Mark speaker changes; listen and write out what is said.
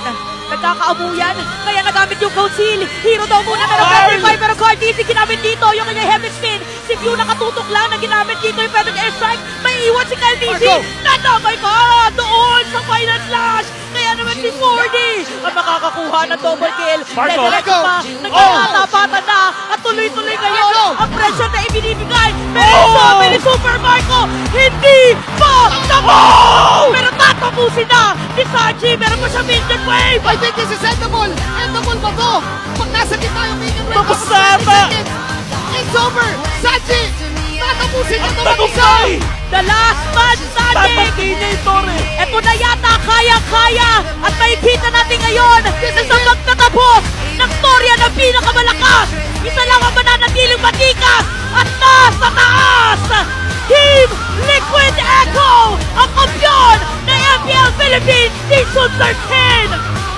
Speaker 1: yan. Nagkakaabuyan, kaya nagamit yung Ghost Heal. Hero daw muna, pero Verify, pero Card Easy ginamit dito. Yung kanyang Heaven Spin, si Pew nakatutok lang na ginamit dito yung Feather Airstrike. May iwan si Card Easy. Nadamay ka doon sa Final Slash. Kaya naman si 4D ang makakakuha ng double kill.
Speaker 2: Marco,
Speaker 1: Diretso pa, nagkakatapatan na. At tuloy-tuloy ngayon ang pressure na ibinibigay. Pero sabi ni Super Marco, hindi pa tapos! Pero tatapusin na ni Saji. Meron pa siya minion wave.
Speaker 3: I think this is endable! Endable ba to? Pag nasa gitna yung minion wave,
Speaker 2: Tapos na ata!
Speaker 3: It's over! Saji! Tatapusin niya to
Speaker 2: Tagumpay!
Speaker 1: The last man standing!
Speaker 2: Tataginator eh!
Speaker 1: Ito na yata, kaya-kaya! At makikita natin ngayon sa magtatapos ng storya ng pinakamalakas! Isa lang ang mananatiling matikas! At nasa taas! Team Liquid Echo! Ang kampiyon ng MPL Philippines Season 13!